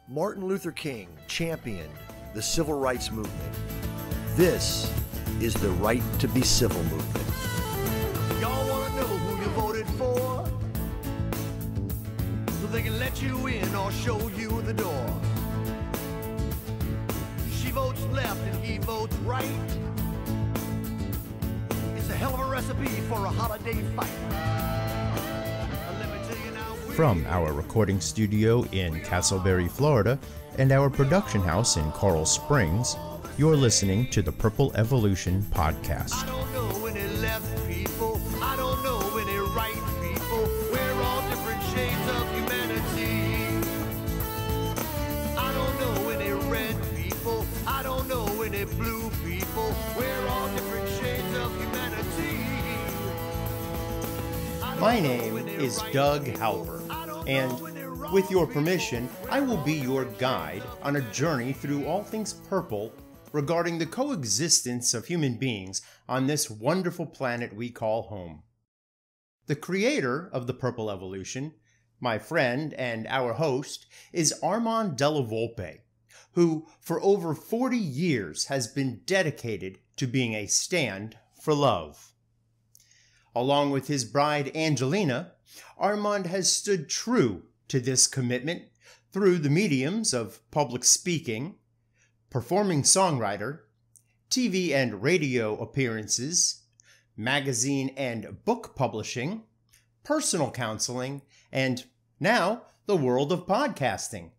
Martin Luther King championed the civil rights movement. This is the Right to Be Civil movement. Y'all want to know who you voted for? So they can let you in or show you the door. She votes left and he votes right. It's a hell of a recipe for a holiday fight. From our recording studio in Castleberry, Florida, and our production house in Coral Springs, you're listening to the Purple Evolution Podcast. I don't know any left people, I don't know any right people. We're all different shades of humanity. I don't know any red people, I don't know any blue people. We're all different shades of humanity. My name is Doug Halper. And with your permission, I will be your guide on a journey through all things purple regarding the coexistence of human beings on this wonderful planet we call home. The creator of the Purple Evolution, my friend and our host, is Armand Della Volpe, who for over 40 years has been dedicated to being a stand for love. Along with his bride Angelina, Armand has stood true to this commitment through the mediums of public speaking, performing songwriter, TV and radio appearances, magazine and book publishing, personal counseling, and now the world of podcasting.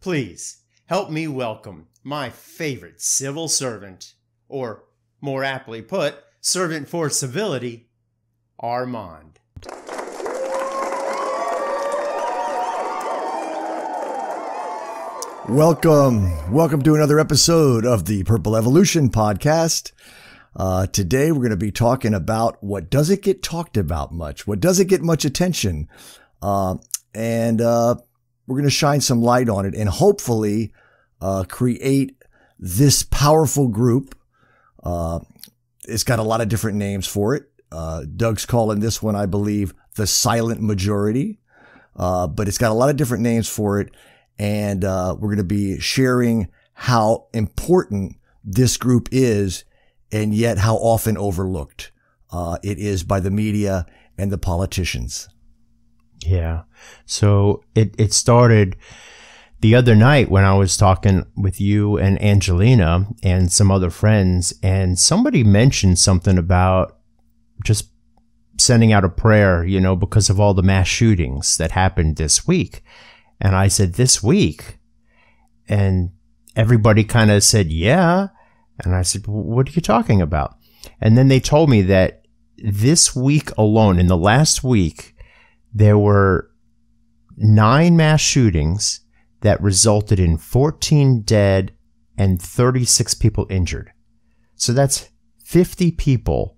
Please help me welcome my favorite civil servant, or more aptly put, servant for civility, Armand. Welcome to another episode of the Purple Evolution Podcast. Today we're going to be talking about what doesn't get talked about much, what doesn't get much attention, and we're going to shine some light on it and hopefully create this powerful group. It's got a lot of different names for it. Doug's calling this one, I believe, the silent majority, but it's got a lot of different names for it. And we're going to be sharing how important this group is and yet how often overlooked it is by the media and the politicians. Yeah. So it started the other night when I was talking with you and Angelina and some other friends, and somebody mentioned something about just sending out a prayer, because of all the mass shootings that happened this week. And I said, this week? And everybody kind of said, yeah. And I said, what are you talking about? And then they told me that this week alone, in the last week, there were 9 mass shootings that resulted in 14 dead and 36 people injured. So that's 50 people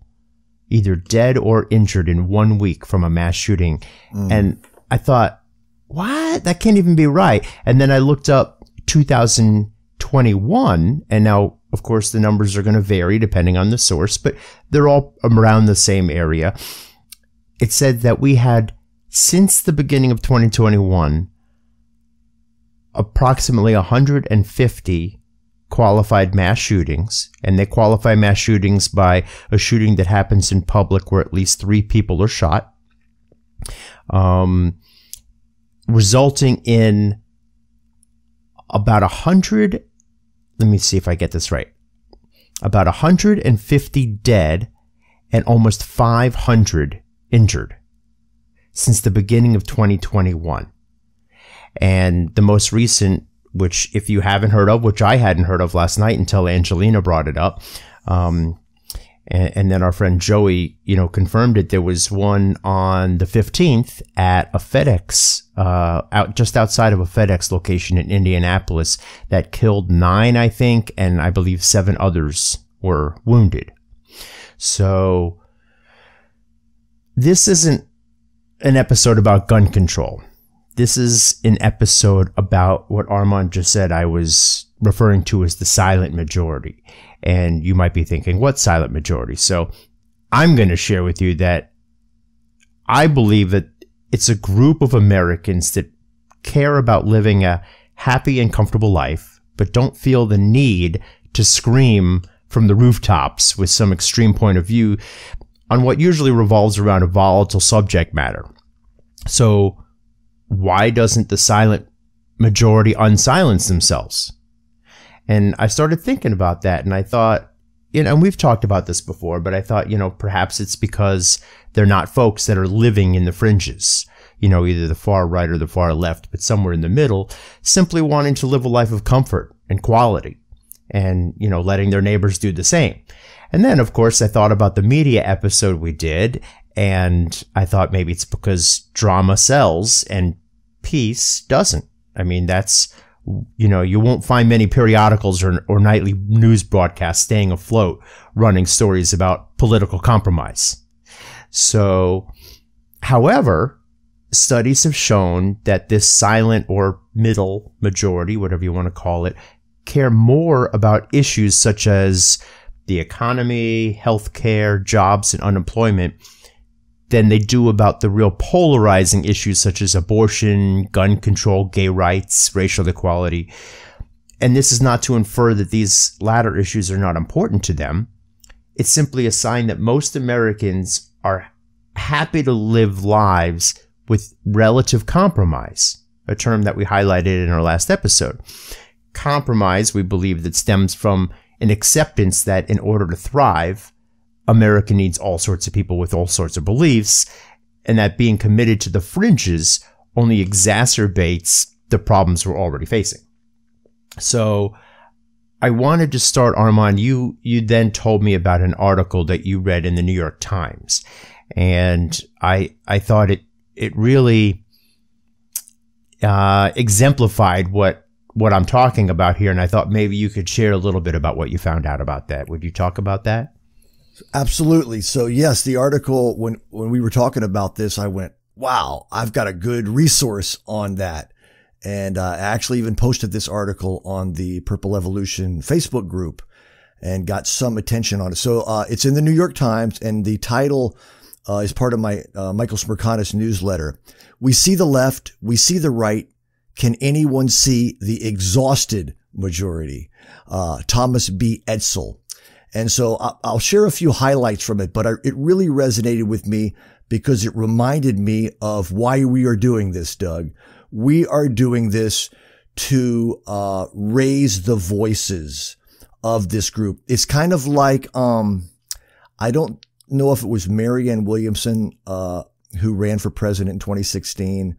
either dead or injured in 1 week from a mass shooting. And I thought, what? That can't even be right. And then I looked up 2021, and now, of course, the numbers are going to vary depending on the source, but they're all around the same area. It said that we had, since the beginning of 2021, approximately 150 qualified mass shootings, and they qualify mass shootings by a shooting that happens in public where at least 3 people are shot. Resulting in about 100, let me see if I get this right, about 150 dead and almost 500 injured since the beginning of 2021. And the most recent, which if you haven't heard of, which I hadn't heard of last night until Angelina brought it up, and then our friend Joey, confirmed it. There was one on the 15th at a FedEx, just outside of a FedEx location in Indianapolis that killed 9, I think, and I believe 7 others were wounded. So this isn't an episode about gun control. This is an episode about what Armand just said I was referring to as the silent majority. And you might be thinking, what silent majority? So I'm going to share with you that I believe that it's a group of Americans that care about living a happy and comfortable life, but don't feel the need to scream from the rooftops with some extreme point of view on what usually revolves around a volatile subject matter. So why doesn't the silent majority unsilence themselves? And I started thinking about that, and I thought, and we've talked about this before, but I thought, perhaps it's because they're not folks that are living in the fringes, either the far right or the far left, but somewhere in the middle, simply wanting to live a life of comfort and quality and, letting their neighbors do the same. And then, of course, I thought about the media episode we did, and I thought maybe it's because drama sells and peace doesn't. I mean, that's, you won't find many periodicals or nightly news broadcasts staying afloat running stories about political compromise. So, however, studies have shown that this silent or middle majority, whatever you want to call it, care more about issues such as the economy, healthcare, jobs, and unemployment than they do about the real polarizing issues such as abortion, gun control, gay rights, racial equality. And this is not to infer that these latter issues are not important to them. It's simply a sign that most Americans are happy to live lives with relative compromise, a term that we highlighted in our last episode. Compromise, we believe, that stems from an acceptance that in order to thrive, America needs all sorts of people with all sorts of beliefs, and that being committed to the fringes only exacerbates the problems we're already facing. So I wanted to start, Armand, you then told me about an article that you read in the New York Times, and I thought it really exemplified what I'm talking about here, and I thought maybe you could share a little bit about what you found out about that. Would you talk about that? Absolutely. So yes, the article, when we were talking about this, I went, wow, I've got a good resource on that. And I actually even posted this article on the Purple Evolution Facebook group and got some attention on it. So it's in the New York Times, and the title is part of my Michael Smerconius newsletter. We see the left, we see the right. Can anyone see the exhausted majority? Thomas B. Edsel. And so I'll share a few highlights from it, but it really resonated with me because it reminded me of why we are doing this, Doug. We are doing this to raise the voices of this group. It's kind of like, I don't know if it was Marianne Williamson who ran for president in 2016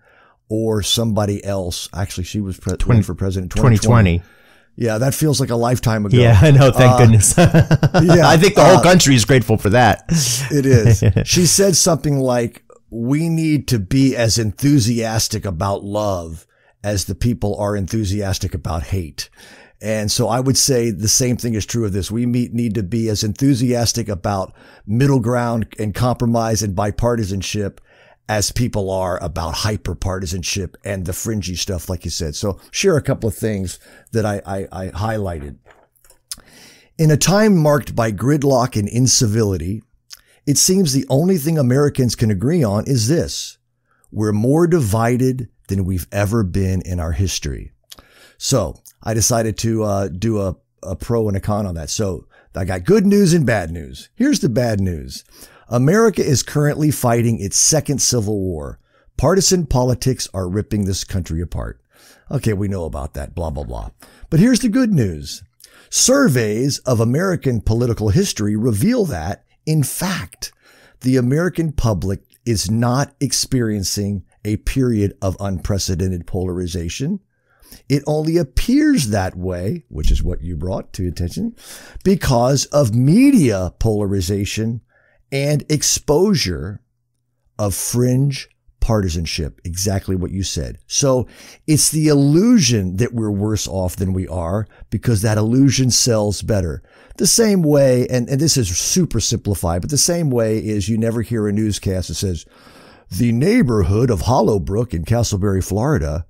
or somebody else. Actually, she was running for president in 2020. Yeah, that feels like a lifetime ago. Yeah, I know. Thank goodness. Yeah, I think the whole country is grateful for that. It is. She said something like, we need to be as enthusiastic about love as the people are enthusiastic about hate. And so I would say the same thing is true of this. We need to be as enthusiastic about middle ground and compromise and bipartisanship as people are about hyperpartisanship and the fringy stuff, like you said. So share a couple of things that I highlighted. In a time marked by gridlock and incivility, it seems the only thing Americans can agree on is this: we're more divided than we've ever been in our history. So I decided to do a pro and a con on that. So I got good news and bad news. Here's the bad news. America is currently fighting its second civil war. Partisan politics are ripping this country apart. Okay, we know about that, blah, blah, blah. But here's the good news. Surveys of American political history reveal that, in fact, the American public is not experiencing a period of unprecedented polarization. It only appears that way, which is what you brought to attention, because of media polarization and exposure of fringe partisanship. Exactly what you said. So it's the illusion that we're worse off than we are because that illusion sells better. The same way, and this is super simplified, but the same way is you never hear a newscast that says, the neighborhood of Hollowbrook in Castleberry, Florida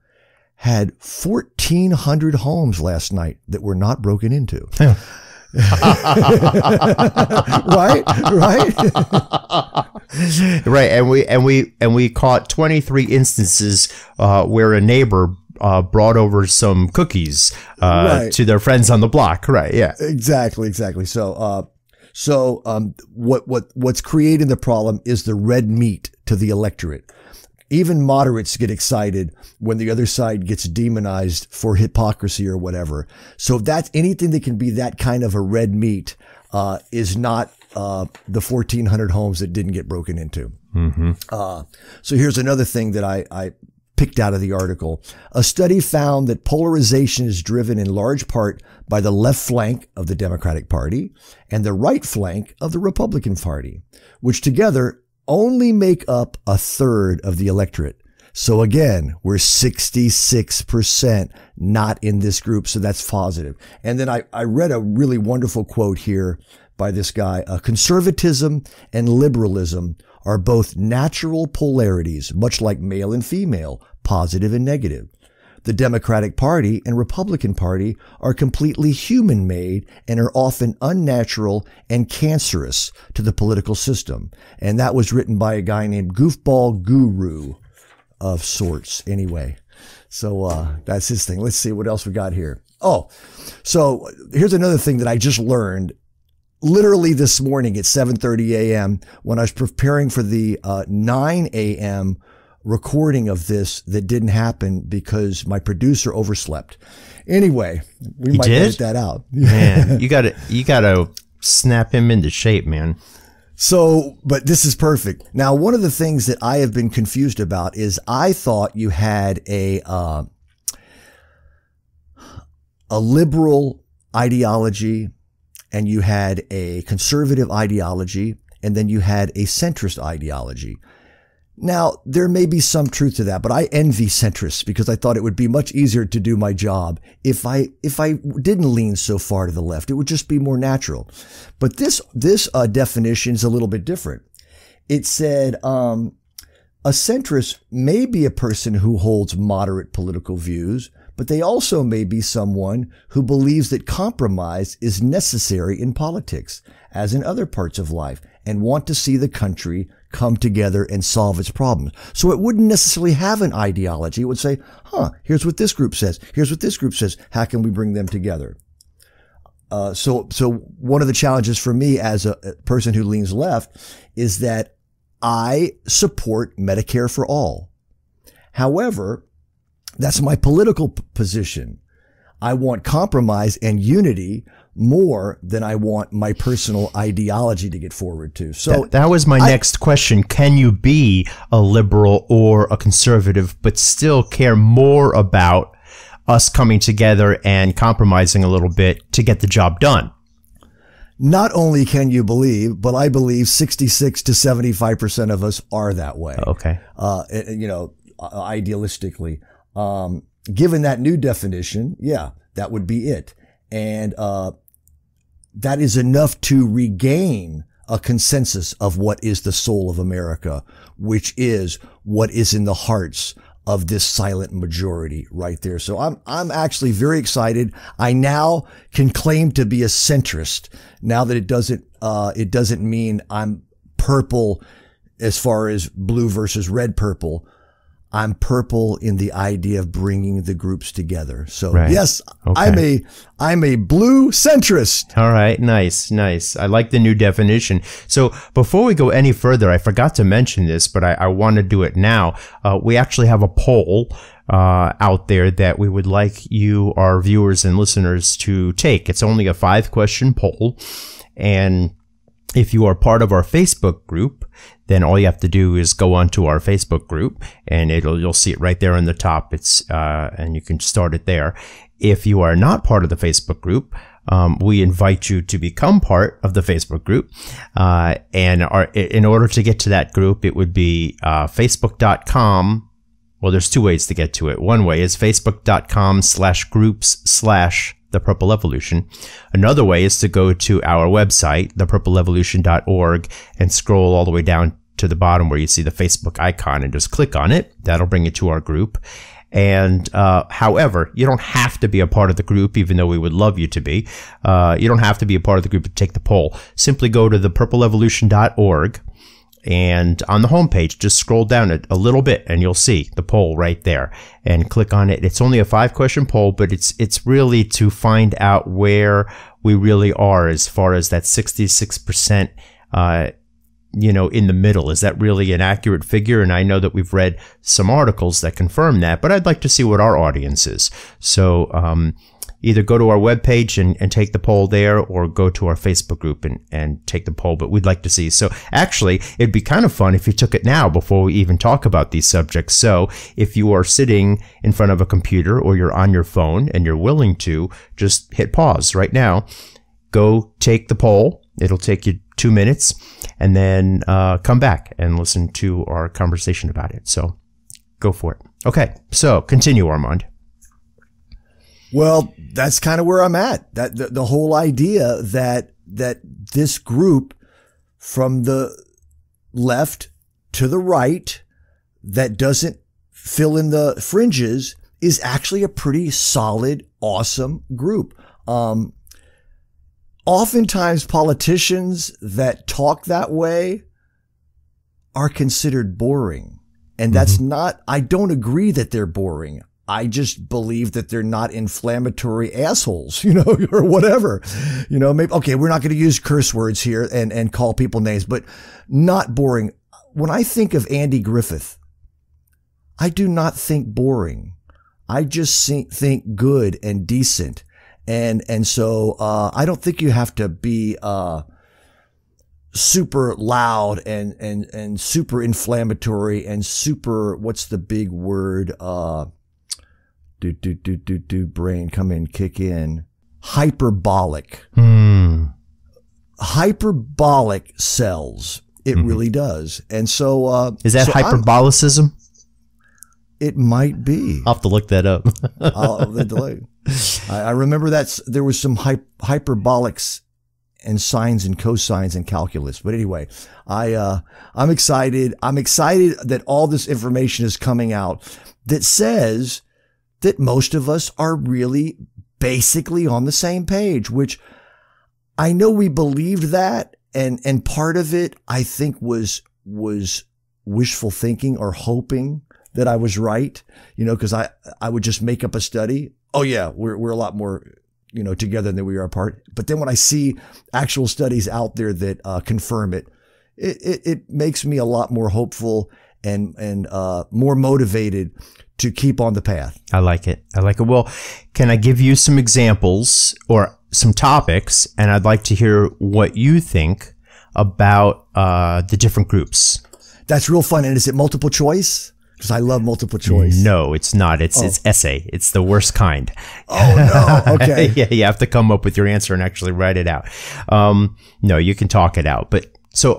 had 1,400 homes last night that were not broken into. Yeah. Right. And we caught 23 instances where a neighbor brought over some cookies to their friends on the block. Right. Yeah. Exactly. So, what's creating the problem is the red meat to the electorate. Even moderates get excited when the other side gets demonized for hypocrisy or whatever. So if that's anything that can be that kind of a red meat, is not the 1,400 homes that didn't get broken into. Mm-hmm. So here's another thing that I picked out of the article. A study found that polarization is driven in large part by the left flank of the Democratic Party and the right flank of the Republican Party, which together only make up a third of the electorate. So again, we're 66% not in this group. So that's positive. And then I read a really wonderful quote here by this guy. Conservatism and liberalism are both natural polarities, much like male and female, positive and negative. The Democratic Party and Republican Party are completely human-made and are often unnatural and cancerous to the political system. And that was written by a guy named Goofball Guru of sorts. Anyway, so that's his thing. Let's see what else we got here. Oh, so here's another thing that I just learned literally this morning at 7:30 a.m. when I was preparing for the 9 a.m. recording of this that didn't happen because my producer overslept. Anyway, we might edit that out. Man, you gotta snap him into shape, man. So, but this is perfect. Now, one of the things that I have been confused about is I thought you had a liberal ideology and you had a conservative ideology and then you had a centrist ideology. Now, there may be some truth to that, but I envy centrists because I thought it would be much easier to do my job if I didn't lean so far to the left. It would just be more natural. But this definition is a little bit different. It said, a centrist may be a person who holds moderate political views, but they also may be someone who believes that compromise is necessary in politics, as in other parts of life, and want to see the country come together and solve its problems. So it wouldn't necessarily have an ideology. It would say, here's what this group says. Here's what this group says. How can we bring them together? So one of the challenges for me as a person who leans left is that I support Medicare for all. However, that's my political position. I want compromise and unity more than I want my personal ideology to get forward to. So that was my next question. Can you be a liberal or a conservative, but still care more about us coming together and compromising a little bit to get the job done? Not only can you believe, but I believe 66 to 75% of us are that way. Okay. Idealistically. Given that new definition, yeah, that would be it. And that is enough to regain a consensus of what is the soul of America, which is what is in the hearts of this silent majority right there. So I'm actually very excited. I now can claim to be a centrist now that it doesn't mean I'm purple as far as blue versus red purple. I'm purple in the idea of bringing the groups together. So right. Yes, okay. I'm a blue centrist. All right. Nice. I like the new definition. So before we go any further, I forgot to mention this, but I want to do it now. We actually have a poll out there that we would like you, our viewers and listeners, to take. It's only a 5-question poll. And if you are part of our Facebook group, then all you have to do is go onto our Facebook group and you'll see it right there in the top. And you can start it there. If you are not part of the Facebook group, we invite you to become part of the Facebook group. In order to get to that group, it would be, facebook.com. Well, there's 2 ways to get to it. One way is facebook.com/groups/The Purple Evolution. Another way is to go to our website, thepurpleevolution.org, and scroll all the way down to the bottom where you see the Facebook icon and just click on it. That'll bring you to our group. And however, you don't have to be a part of the group, even though we would love you to be. You don't have to be a part of the group to take the poll. Simply go to thepurpleevolution.org And on the homepage, just scroll down a little bit and you'll see the poll right there and click on it. It's only a 5-question poll, but it's really to find out where we really are as far as that 66%, in the middle. Is that really an accurate figure? And I know that we've read some articles that confirm that, but I'd like to see what our audience is. So, either go to our webpage and take the poll there, or go to our Facebook group and take the poll, but we'd like to see. So actually, it'd be kind of fun if you took it now before we even talk about these subjects. So if you are sitting in front of a computer or you're on your phone and you're willing to, just hit pause right now, go take the poll. It'll take you 2 minutes, and then come back and listen to our conversation about it. So go for it. Okay, so continue, Armand. Well, that's kind of where I'm at. That the whole idea that this group from the left to the right that doesn't fill in the fringes is actually a pretty solid, awesome group. Oftentimes politicians that talk that way are considered boring. And that's not, I don't agree that they're boring. I just believe that they're not inflammatory assholes, or whatever, maybe, okay, we're not going to use curse words here and call people names, but not boring. When I think of Andy Griffith, I do not think boring. I just think good and decent. And so, I don't think you have to be, super loud and super inflammatory and super, what's the big word? Brain, come in, kick in. Hyperbolic. Hyperbolic sells. It really does. And so, is that hyperbolicism? It might be. I'll have to look that up. I remember there was some hyperbolics and sines and cosines in calculus. But anyway, I'm excited. I'm excited that all this information is coming out that says that most of us are really basically on the same page, which I know we believed that. And part of it, I think, was wishful thinking or hoping that I was right, because I would just make up a study. Oh yeah, we're a lot more, together than we are apart. But then when I see actual studies out there that confirm it, it makes me a lot more hopeful and more motivated to keep on the path. I like it. Well, can I give you some examples or some topics? And I'd like to hear what you think about the different groups. That's real fun. And is it multiple choice? Because I love multiple choice. No, it's not. It's essay. It's the worst kind. Oh, no. Okay. Yeah, you have to come up with your answer and actually write it out. No, you can talk it out. But so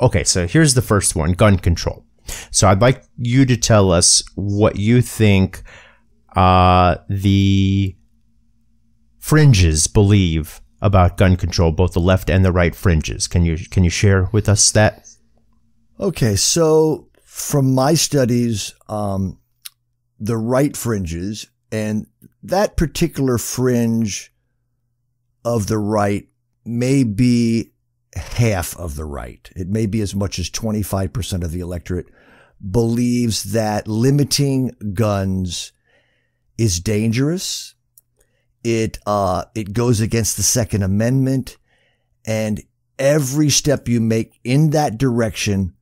here's the first one, gun control. So I'd like you to tell us what you think the fringes believe about gun control, both the left and the right fringes. Can you share with us that? Okay, so from my studies, the right fringes, and that particular fringe of the right may be half of the right. It may be as much as 25% of the electorate believes that limiting guns is dangerous. It goes against the Second Amendment, and every step you make in that direction,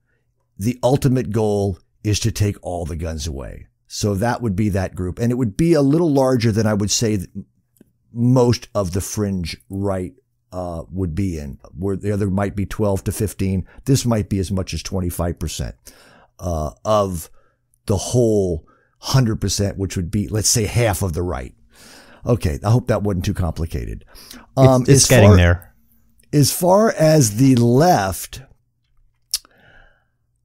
the ultimate goal is to take all the guns away. So that would be that group. And it would be a little larger than I would say that most of the fringe right would be in, where the other might be 12 to 15. This might be as much as 25% of the whole 100%, which would be, let's say, half of the right. Okay, I hope that wasn't too complicated. It's getting there. As far as the left,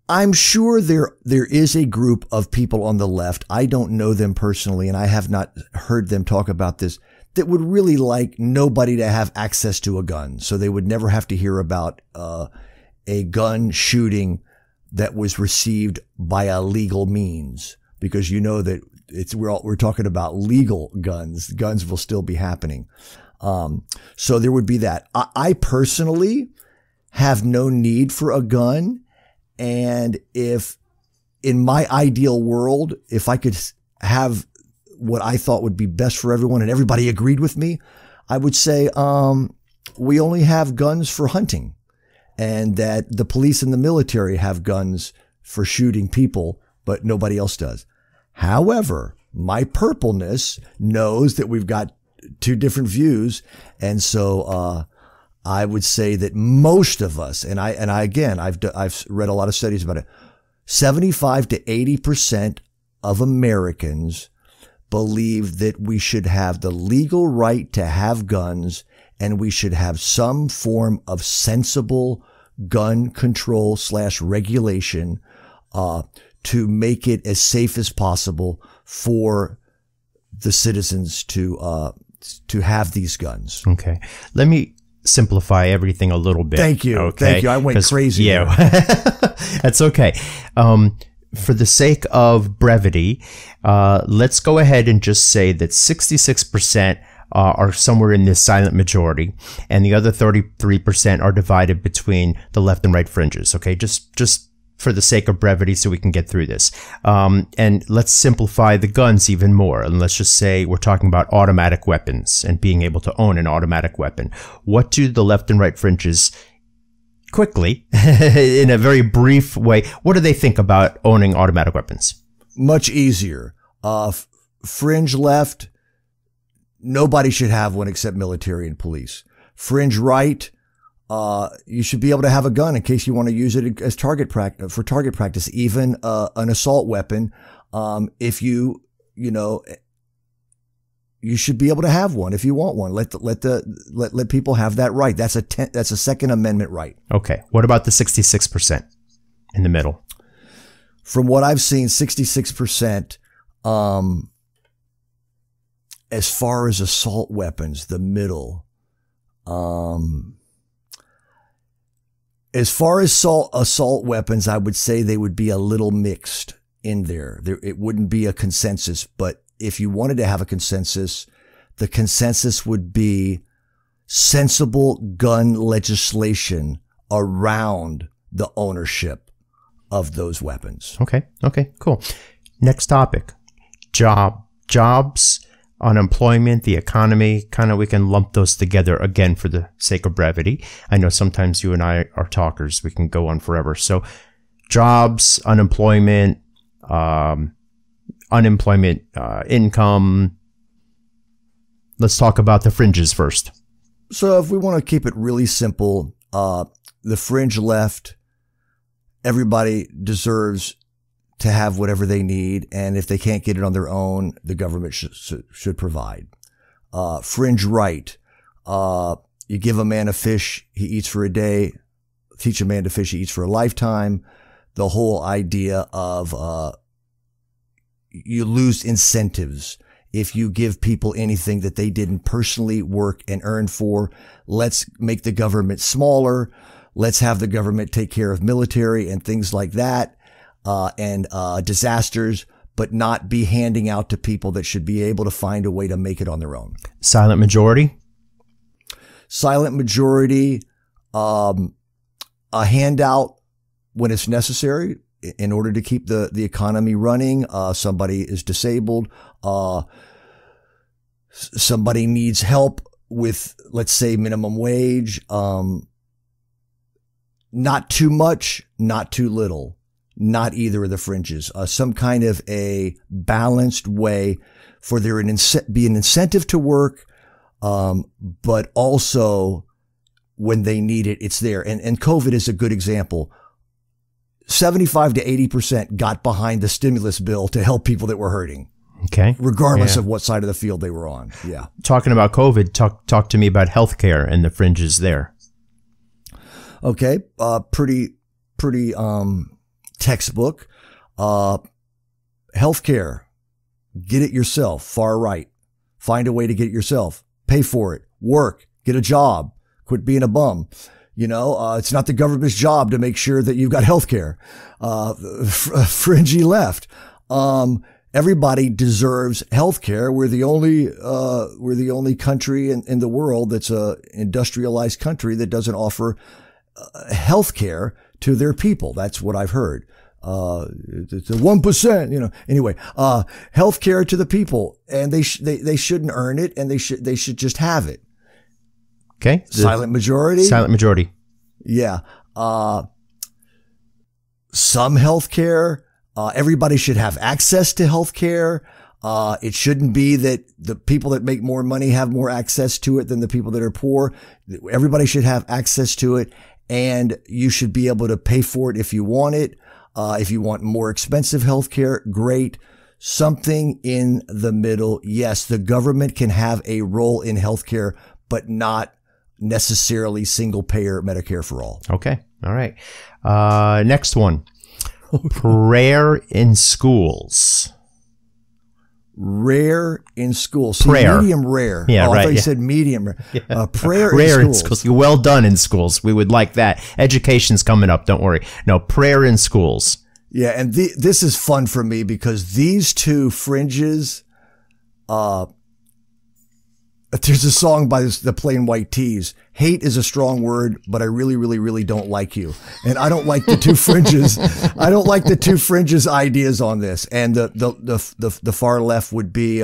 I'm sure there is a group of people on the left. I don't know them personally, and I have not heard them talk about this, that would really like nobody to have access to a gun. So they would never have to hear about a gun shooting that was received by a legal means, because you know that we're talking about legal guns. Guns will still be happening. So there would be that. I personally have no need for a gun. And if in my ideal world, if I could have what I thought would be best for everyone and everybody agreed with me, I would say, we only have guns for hunting, and that the police and the military have guns for shooting people, but nobody else does. However, my purpleness knows that we've got two different views. And so, I would say that most of us, and I've read a lot of studies about it, 75 to 80% of Americans believe that we should have the legal right to have guns, and we should have some form of sensible gun control / regulation, to make it as safe as possible for the citizens to have these guns. Okay. Let me simplify everything a little bit. Thank you. Okay? Thank you. I went crazy. Yeah. That's okay. For the sake of brevity, let's go ahead and just say that 66% are somewhere in this silent majority, and the other 33% are divided between the left and right fringes. Okay, just for the sake of brevity, so we can get through this. And let's simplify the guns even more, and let's just say we're talking about automatic weapons and being able to own an automatic weapon. What do the left and right fringes, quickly, in a very brief way, what do they think about owning automatic weapons? Much easier. Fringe left, nobody should have one except military and police. Fringe right, you should be able to have a gun in case you want to use it as target practice, even an assault weapon. If you should be able to have one if you want one. Let people have that right. That's a Second Amendment right. Okay. What about the 66% in the middle? From what I've seen, 66%, as far as assault weapons, the middle, as far as assault weapons, I would say they would be a little mixed in there. It wouldn't be a consensus, but if you wanted to have a consensus, the consensus would be sensible gun legislation around the ownership of those weapons. Okay. Okay, cool. Next topic. Jobs, unemployment, the economy, kind of we can lump those together again for the sake of brevity. I know sometimes you and I are talkers. We can go on forever. So jobs, unemployment, income. Let's talk about the fringes first. So if we want to keep it really simple, the fringe left, everybody deserves to have whatever they need. And if they can't get it on their own, the government should provide. Fringe right, you give a man a fish, he eats for a day. Teach a man to fish, he eats for a lifetime. The whole idea of, you lose incentives if you give people anything that they didn't personally work and earn for. Let's make the government smaller. Let's have the government take care of military and things like that, and disasters, but not be handing out to people that should be able to find a way to make it on their own. Silent majority? Silent majority, a handout when it's necessary in order to keep the economy running. Somebody is disabled. Somebody needs help with, let's say, minimum wage. Not too much, not too little, not either of the fringes. Some kind of a balanced way for there be an incentive to work, but also when they need it, it's there. And COVID is a good example. 75 to 80% got behind the stimulus bill to help people that were hurting. Okay. Regardless of what side of the field they were on. Yeah. Talking about COVID, talk to me about healthcare and the fringes there. Okay. Pretty textbook. Healthcare. Get it yourself. Far right. Find a way to get it yourself. Pay for it. Work. Get a job. Quit being a bum. It's not the government's job to make sure that you've got healthcare. Fringy left. Everybody deserves healthcare. We're the only country in the world that's a industrialized country that doesn't offer healthcare to their people. That's what I've heard. It's a 1%, you know, anyway, healthcare to the people, and they shouldn't earn it, and they should just have it. Okay. Silent majority. Silent majority. Yeah. Some healthcare. Everybody should have access to healthcare. It shouldn't be that the people that make more money have more access to it than the people that are poor. Everybody should have access to it, and you should be able to pay for it if you want it. If you want more expensive healthcare, great. Something in the middle. Yes, the government can have a role in healthcare, but not necessarily single payer Medicare for all. Okay. All right. Next one. Prayer in schools. Rare in school. See, prayer. Medium rare. Yeah, I right. thought you said medium rare. Yeah. Prayer in schools. Well done in schools. We would like that. Education's coming up. Don't worry. No, prayer in schools. Yeah, and this is fun for me because these two fringes, there's a song by the Plain White Tees. Hate is a strong word, but I really, really, really don't like you. And I don't like the two fringes. I don't like the two fringes ideas on this. And the far left would be,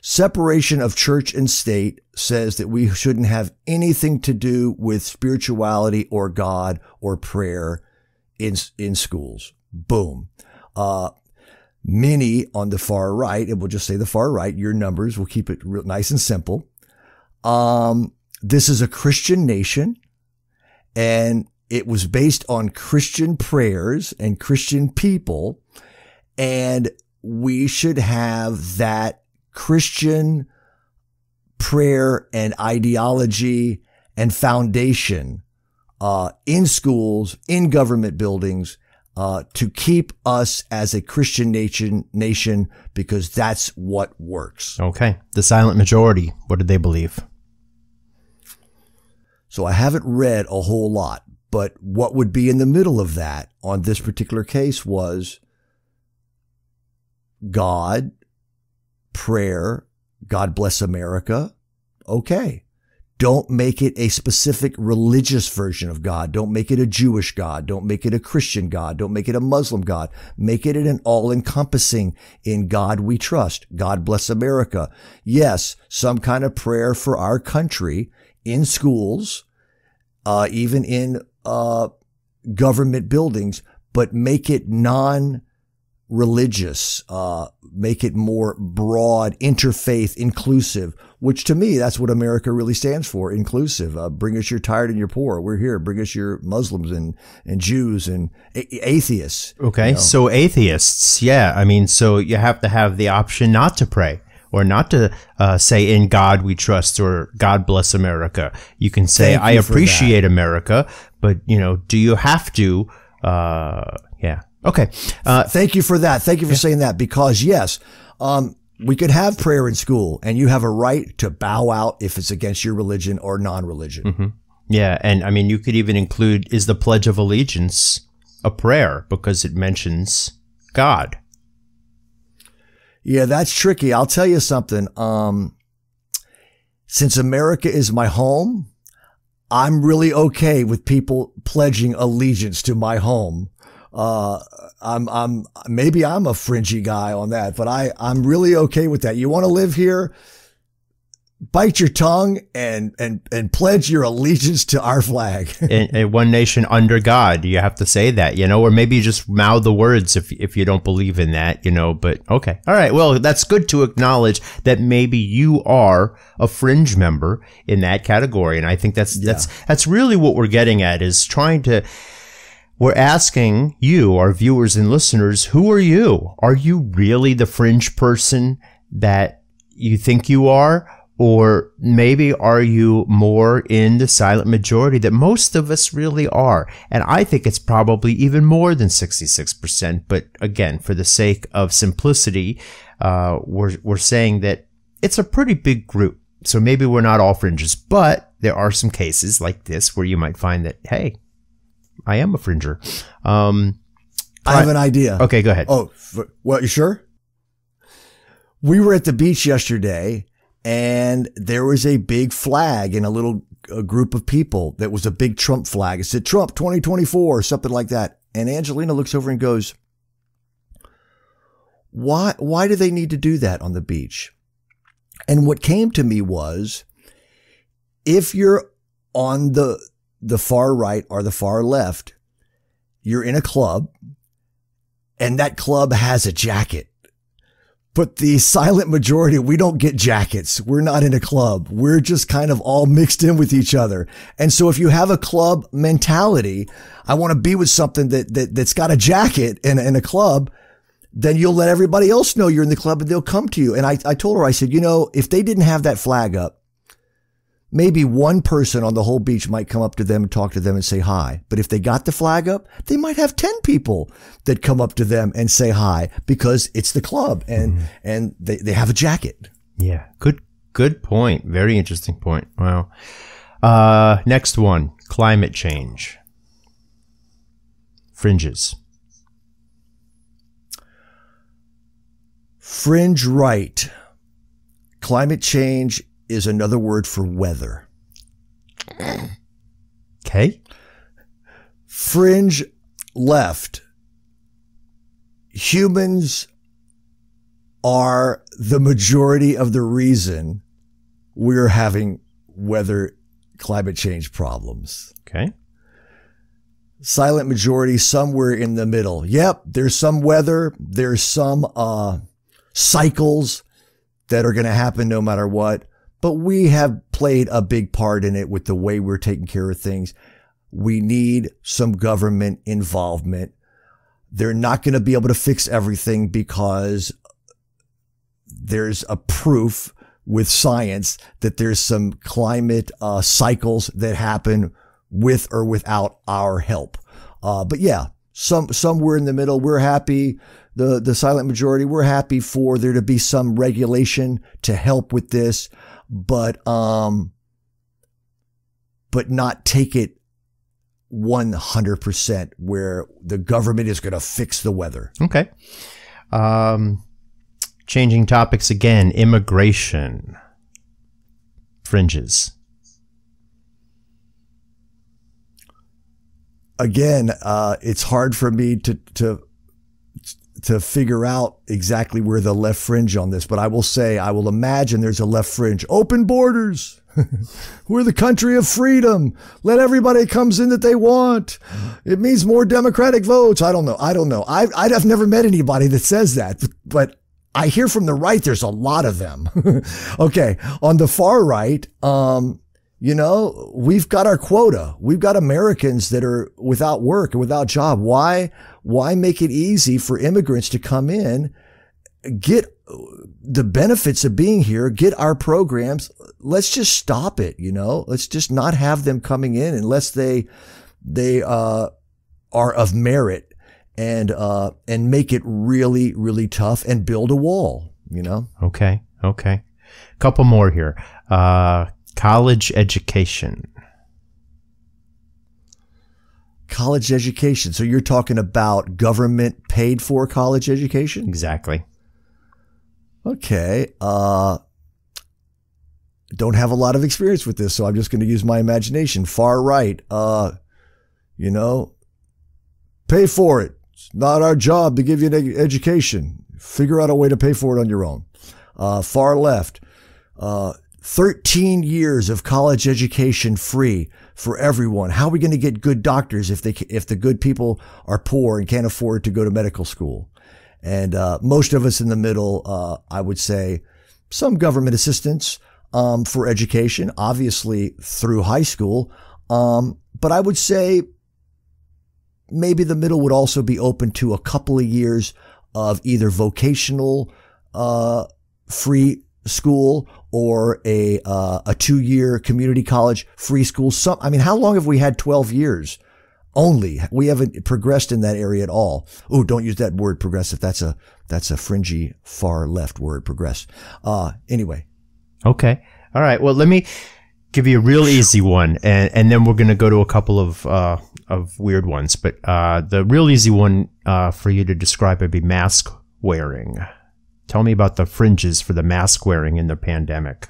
separation of church and state says that we shouldn't have anything to do with spirituality or God or prayer in schools. Boom. Many on the far right, and we'll just say the far right, your numbers, we'll keep it real nice and simple. This is a Christian nation, and it was based on Christian prayers and Christian people, and we should have that Christian prayer and ideology and foundation in schools, in government buildings, to keep us as a Christian nation, because that's what works. Okay. The silent majority, what did they believe? So I haven't read a whole lot, but what would be in the middle of that on this particular case was God, prayer, God bless America. Okay. Don't make it a specific religious version of God. Don't make it a Jewish God. Don't make it a Christian God. Don't make it a Muslim God. Make it an all-encompassing in God we trust. God bless America. Yes, some kind of prayer for our country in schools, even in government buildings, but make it non-religious. Make it more broad, interfaith, inclusive, which to me, that's what America really stands for, inclusive. Bring us your tired and your poor. We're here. Bring us your Muslims and Jews and atheists. Okay. You know? So atheists. Yeah. I mean, so you have to have the option not to pray or not to say in God we trust or God bless America. You can say, I appreciate America, but you know, do you have to, yeah. Okay. Thank you for that. Thank you for saying that, because yes, we could have prayer in school and you have a right to bow out if it's against your religion or non-religion. Mm-hmm. Yeah. And I mean, you could even include, is the Pledge of Allegiance a prayer because it mentions God? Yeah, that's tricky. I'll tell you something. Since America is my home, I'm really okay with people pledging allegiance to my home. Maybe I'm a fringy guy on that, but I'm really okay with that. You want to live here? Bite your tongue and pledge your allegiance to our flag. in one nation under God. You have to say that, you know, or maybe you just mouth the words if you don't believe in that, you know, but okay. All right. Well, that's good to acknowledge that maybe you are a fringe member in that category. And I think that's really what we're getting at, is trying to, we're asking you, our viewers and listeners, who are you? Are you really the fringe person that you think you are? Or maybe are you more in the silent majority that most of us really are? And I think it's probably even more than 66%. But again, for the sake of simplicity, we're saying that it's a pretty big group. So maybe we're not all fringes, but there are some cases like this where you might find that, hey, I am a fringer. I have an idea. Okay, go ahead. Oh, what, you sure? We were at the beach yesterday, and there was a big flag in a little a group of people that was a big Trump flag. It said Trump 2024 or something like that. And Angelina looks over and goes, why do they need to do that on the beach? And what came to me was, if you're on the far right or the far left, you're in a club and that club has a jacket. But the silent majority, we don't get jackets. We're not in a club. We're just kind of all mixed in with each other. And so if you have a club mentality, I want to be with something that's got a jacket in a club, then you'll let everybody else know you're in the club and they'll come to you. And I told her, I said, if they didn't have that flag up, maybe one person on the whole beach might come up to them and talk to them and say hi. But if they got the flag up, they might have 10 people that come up to them and say hi because it's the club and they have a jacket. Yeah. Good point. Very interesting point. Wow. Next one, climate change. Fringes. Fringe right. Climate change is another word for weather. Okay. Fringe left. Humans are the majority of the reason we're having climate change problems. Okay. Silent majority, somewhere in the middle. Yep, there's some weather. There's some cycles that are going to happen no matter what. But we have played a big part in it with the way we're taking care of things. We need some government involvement. They're not going to be able to fix everything because there's a proof with science that there's some climate cycles that happen with or without our help. But yeah, somewhere in the middle, we're happy. The silent majority, we're happy for there to be some regulation to help with this. But not take it 100% where the government is going to fix the weather. Okay. Changing topics again, immigration. Fringes. Again, it's hard for me to figure out exactly where the left fringe on this, but I will imagine there's a left fringe. Open borders. We're the country of freedom. Let everybody comes in that they want. It means more Democratic votes. I don't know. I've never met anybody that says that, but I hear from the right, there's a lot of them. Okay. On the far right, we've got our quota. We've got Americans that are without work and without job. Why make it easy for immigrants to come in, get the benefits of being here, get our programs? Let's just stop it. Let's just not have them coming in unless they are of merit and make it really, really tough and build a wall, Okay. Couple more here. College education. College education. So you're talking about government paid for college education? Exactly. Okay. Don't have a lot of experience with this, so I'm just going to use my imagination. Far right. Pay for it. It's not our job to give you an education. Figure out a way to pay for it on your own. Far left. 13 years of college education free for everyone. How are we going to get good doctors if the good people are poor and can't afford to go to medical school? And most of us in the middle, I would say some government assistance for education, obviously through high school. But I would say maybe the middle would also be open to a couple of years of either vocational free school or a 2-year community college free school. How long have we had 12 years only? We haven't progressed in that area at all. Oh, don't use that word progressive. That's a fringy far left word, progress. Anyway. Okay. All right. Well, let me give you a real easy one, and then we're going to go to a couple of weird ones. But the real easy one for you to describe would be mask wearing. Tell me about the fringes for the mask wearing in the pandemic.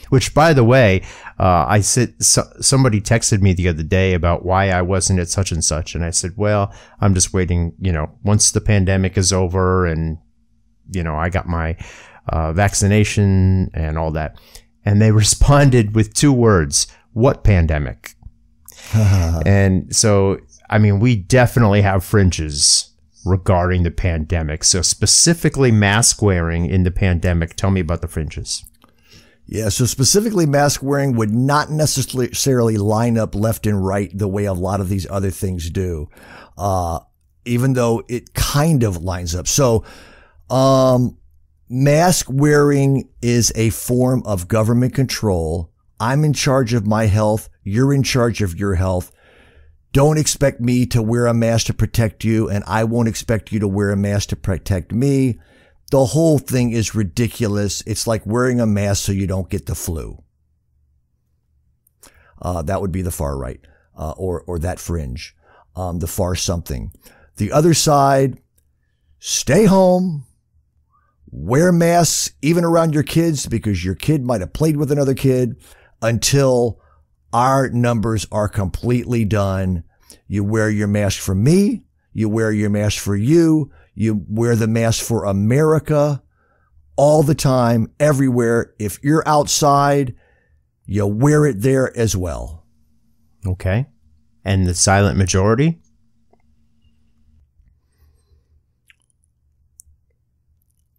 Which, by the way, somebody texted me the other day about why I wasn't at such and such. And I said, well, I'm just waiting, once the pandemic is over and, I got my vaccination and all that. And they responded with 2 words, what pandemic? And so, we definitely have fringes regarding the pandemic. So specifically mask wearing in the pandemic. Tell me about the fringes. Yeah, so specifically mask wearing would not necessarily line up left and right the way a lot of these other things do, even though it kind of lines up. So mask wearing is a form of government control. I'm in charge of my health. You're in charge of your health. Don't expect me to wear a mask to protect you, and I won't expect you to wear a mask to protect me. The whole thing is ridiculous. It's like wearing a mask so you don't get the flu. That would be the far right, or that fringe, the far something. The other side, stay home, wear masks even around your kids because your kid might have played with another kid until our numbers are completely done. You wear your mask for me. You wear your mask for you. You wear the mask for America all the time, everywhere. If you're outside, you wear it there as well. Okay. And the silent majority?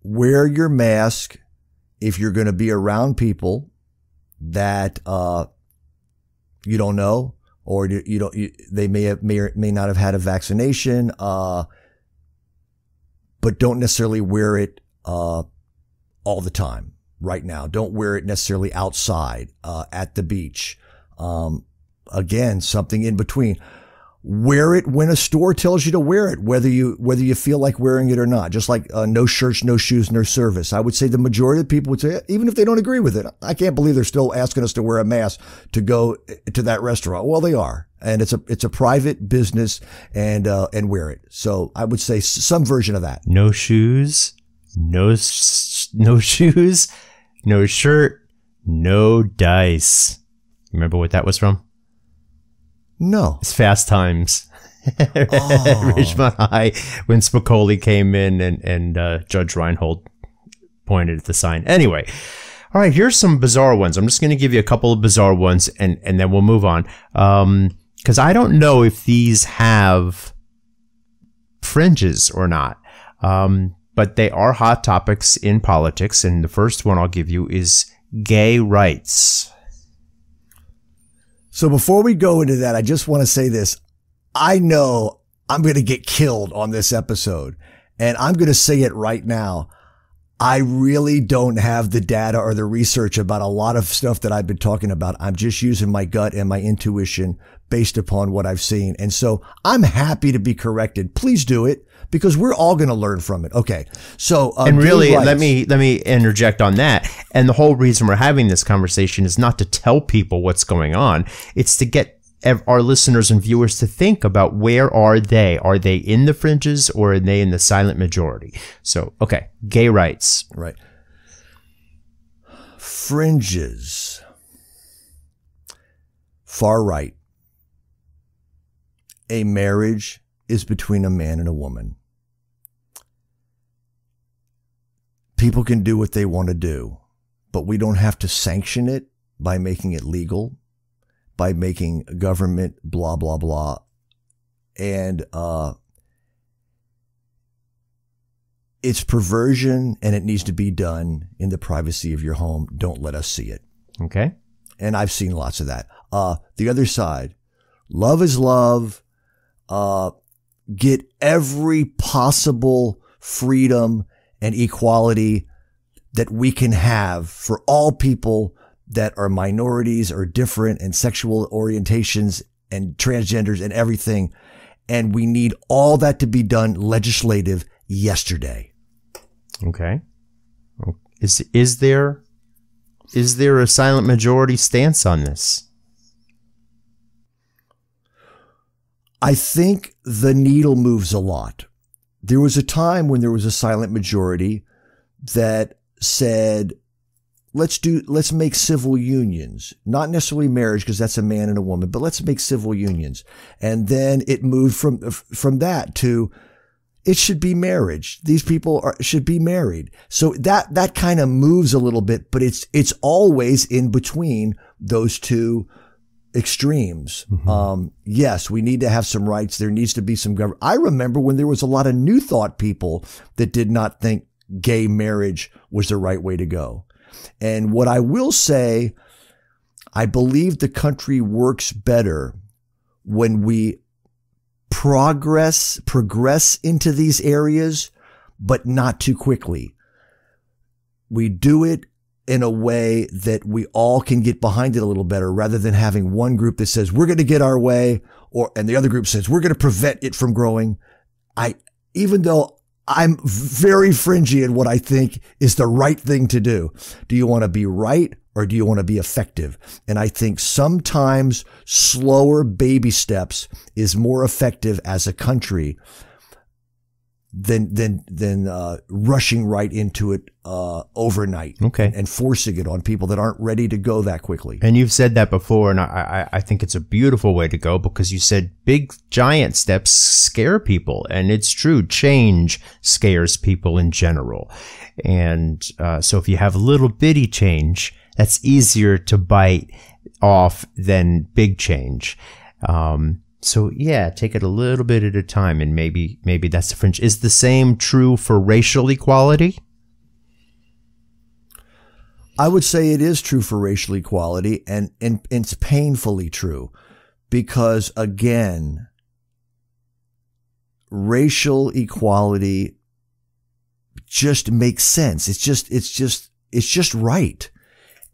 Wear your mask if you're going to be around people that you don't know, or they may or may not have had a vaccination, but don't necessarily wear it all the time right now. Don't wear it necessarily outside, at the beach. Again, something in between. Wear it when a store tells you to wear it, whether you feel like wearing it or not. Just like no shirts, no shoes, no service. I would say the majority of people would say, even if they don't agree with it, I can't believe they're still asking us to wear a mask to go to that restaurant. Well, they are, and it's a private business, and wear it. So I would say some version of that. No shoes, no shoes, no shirt, no dice. Remember what that was from? No. It's Fast Times. Oh. Richmond High, when Spicoli came in and Judge Reinhold pointed at the sign. Anyway, all right, here's some bizarre ones. I'm just going to give you a couple of bizarre ones, and then we'll move on. Because I don't know if these have fringes or not. But they are hot topics in politics, and the first one I'll give you is gay rights. So before we go into that, I just want to say this. I know I'm going to get killed on this episode, and I'm going to say it right now. I really don't have the data or the research about a lot of stuff that I've been talking about. I'm just using my gut and my intuition based upon what I've seen. And so I'm happy to be corrected. Please do it, because we're all going to learn from it. Okay. So, and really, let me interject on that. And the whole reason we're having this conversation is not to tell people what's going on. It's to get our listeners and viewers to think about, where are they? Are they in the fringes, or are they in the silent majority? So, okay. Gay rights. Right. Fringes. Far right. A marriage is between a man and a woman. People can do what they want to do, but we don't have to sanction it by making it legal, by making government blah, blah, blah. And it's perversion, and it needs to be done in the privacy of your home. Don't let us see it. Okay. And I've seen lots of that. The other side, love is love. Get every possible freedom and equality that we can have for all people that are minorities or different and sexual orientations and transgenders and everything. And we need all that to be done legislative yesterday. Okay. Is there a silent majority stance on this? I think the needle moves a lot. There was a time when there was a silent majority that said, let's make civil unions, not necessarily marriage, because that's a man and a woman, but let's make civil unions. And then it moved from that to, it should be marriage. These people should be married. So that kind of moves a little bit, but it's always in between those two extremes. Mm-hmm. Yes, we need to have some rights. There needs to be some government. I remember when there was a lot of New Thought people that did not think gay marriage was the right way to go. And what I will say, I believe the country works better when we progress into these areas, but not too quickly. We do it in a way that we all can get behind it a little better, rather than having one group that says we're going to get our way, and the other group says we're going to prevent it from growing. Even though I'm very fringy in what I think is the right thing to do. Do you want to be right, or do you want to be effective? And I think sometimes slower baby steps is more effective as a country than rushing right into it overnight. Okay. And forcing it on people that aren't ready to go that quickly. And you've said that before, and I think it's a beautiful way to go, because you said big giant steps scare people, and it's true. Change scares people in general. And so if you have little bitty change, that's easier to bite off than big change. So yeah, take it a little bit at a time, and maybe that's the fringe. Is the same true for racial equality? I would say it is true for racial equality, and it's painfully true, because again, racial equality just makes sense. It's just right.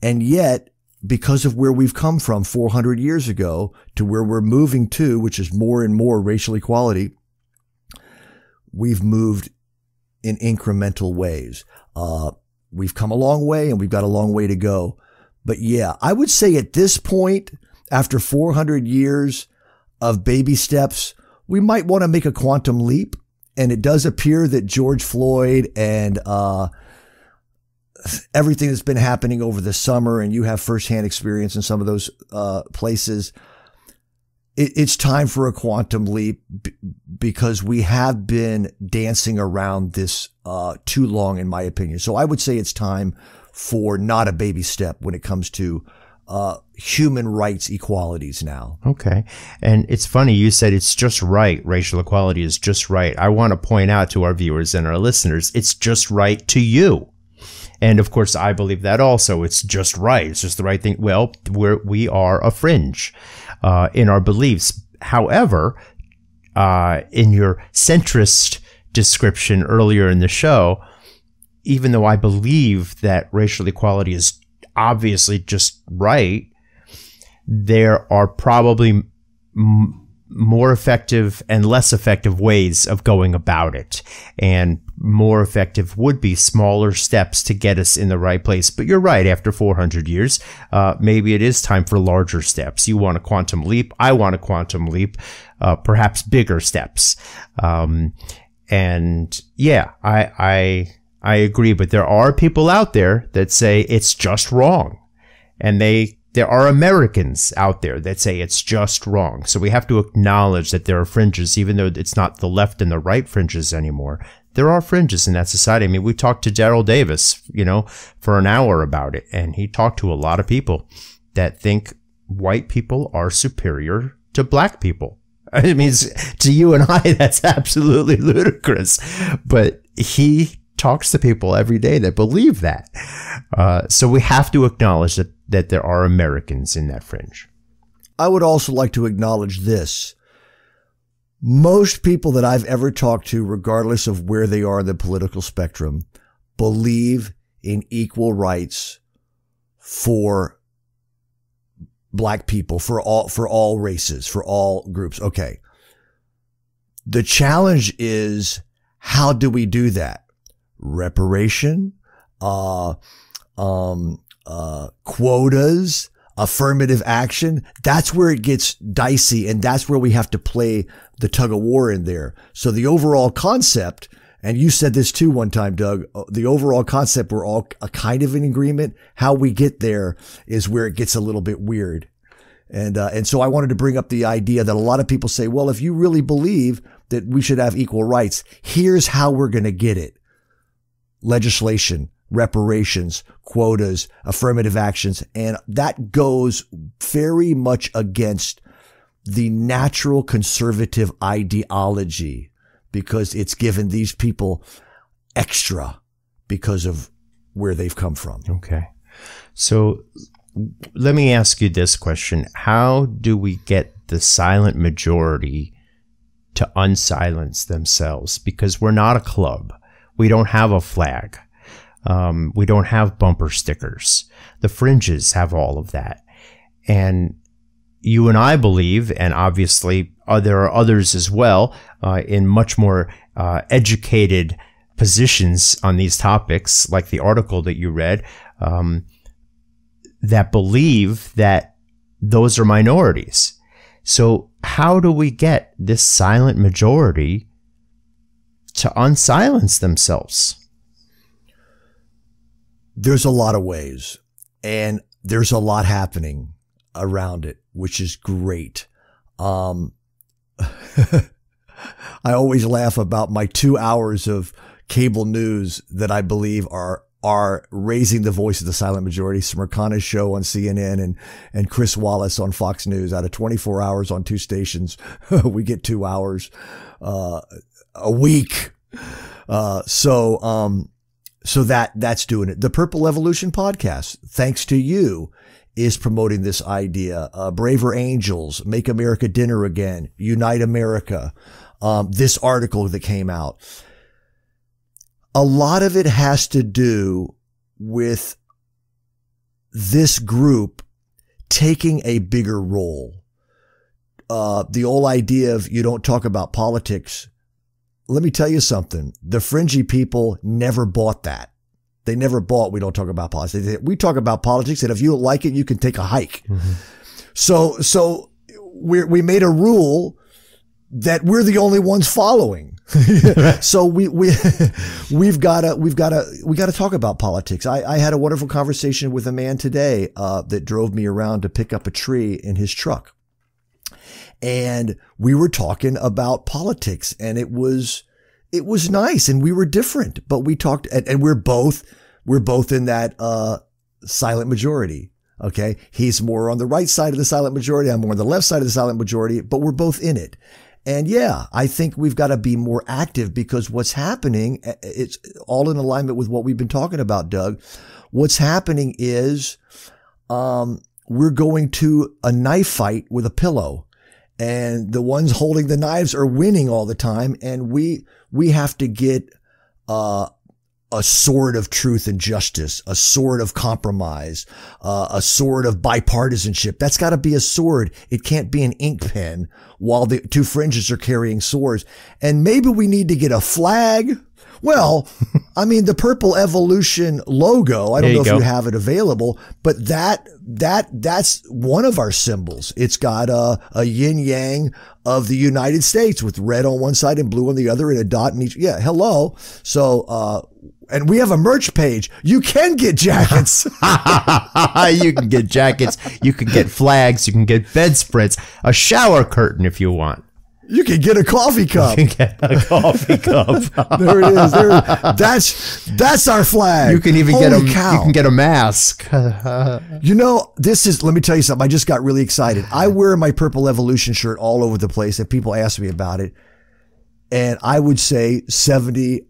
And yet, because of where we've come from 400 years ago to where we're moving to, which is more and more racial equality, we've moved in incremental ways. We've come a long way, and we've got a long way to go. But yeah, I would say at this point, after 400 years of baby steps, we might want to make a quantum leap. And it does appear that George Floyd and everything that's been happening over the summer, and you have firsthand experience in some of those places, it's time for a quantum leap, because we have been dancing around this too long, in my opinion. So I would say it's time for not a baby step when it comes to human rights equalities now. Okay. And it's funny, you said it's just right. Racial equality is just right. I want to point out to our viewers and our listeners, it's just right to you. And of course, I believe that also. It's just right. It's just the right thing. Well, we are a fringe in our beliefs. However, in your centrist description earlier in the show, even though I believe that racial equality is obviously just right, there are probably more effective and less effective ways of going about it. And more effective would be smaller steps to get us in the right place. But you're right, after 400 years, maybe it is time for larger steps. You want a quantum leap. I want a quantum leap, perhaps bigger steps. And yeah, I agree, but there are people out there that say it's just wrong. And there are Americans out there that say it's just wrong. So we have to acknowledge that there are fringes, even though it's not the left and the right fringes anymore. There are fringes in that society. I mean, we talked to Daryl Davis, for an hour about it, and he talked to a lot of people that think white people are superior to black people. I mean, to you and I, that's absolutely ludicrous, but he talks to people every day that believe that. So we have to acknowledge that there are Americans in that fringe. I would also like to acknowledge this. Most people that I've ever talked to, regardless of where they are in the political spectrum, believe in equal rights for black people, for all races, for all groups. Okay. The challenge is, how do we do that? Reparation, quotas, affirmative action. That's where it gets dicey, and that's where we have to play the tug of war in there. So the overall concept, And you said this too one time, Doug, the overall concept, we're all a kind of in agreement. How we get there is where it gets a little bit weird. And so I wanted to bring up the idea that a lot of people say, well, if you really believe that we should have equal rights, here's how we're going to get it. Legislation, reparations, quotas, affirmative actions. And that goes very much against the natural conservative ideology because it's given these people extra because of where they've come from. Okay. So let me ask you this question. How do we get the silent majority to unsilence themselves? Because we're not a club. We don't have a flag. We don't have bumper stickers. The fringes have all of that. And you and I believe, and obviously there are others as well, in much more educated positions on these topics, like the article that you read, that believe that those are minorities. So how do we get this silent majority to unsilence themselves? There's a lot of ways, and there's a lot happening around it, which is great. I always laugh about my 2 hours of cable news that I believe are raising the voice of the silent majority. Smirkana's show on CNN and Chris Wallace on Fox News. Out of 24 hours on 2 stations, we get 2 hours a week. So that's doing it. The Purple Evolution podcast, thanks to you, is promoting this idea. Braver Angels, Make America Dinner Again, Unite America. This article that came out. A lot of it has to do with this group taking a bigger role. The whole idea of you don't talk about politics. Let me tell you something. The fringy people never bought that. They never bought we don't talk about politics. We talk about politics, and if you don't like it, you can take a hike. Mm-hmm. So we made a rule that we're the only ones following. So we've got to talk about politics. I had a wonderful conversation with a man today that drove me around to pick up a tree in his truck. And we were talking about politics, and it was nice, and we were different, but we talked, and we're both in that, silent majority. Okay. He's more on the right side of the silent majority. I'm more on the left side of the silent majority, but we're both in it. And yeah, I think we've got to be more active because what's happening, it's all in alignment with what we've been talking about, Doug. What's happening is, we're going to a knife fight with a pillow. And the ones holding the knives are winning all the time. And we have to get, a sword of truth and justice, a sword of compromise, a sword of bipartisanship. That's got to be a sword. It can't be an ink pen while the 2 fringes are carrying swords. And maybe we need to get a flag. Well, I mean, the Purple Evolution logo, I don't know if you have it available, but that's one of our symbols. It's got a yin yang of the United States with red on one side and blue on the other and a dot in each. Yeah. Hello. So, and we have a merch page. You can get jackets. You can get jackets. You can get flags. You can get bedspreads, a shower curtain if you want. You can get a coffee cup. You can get a coffee cup. There it is. That's our flag. You can even You can get a mask. You know, let me tell you something. I just got really excited. I wear my Purple Evolution shirt all over the place and people ask me about it. And I would say 70%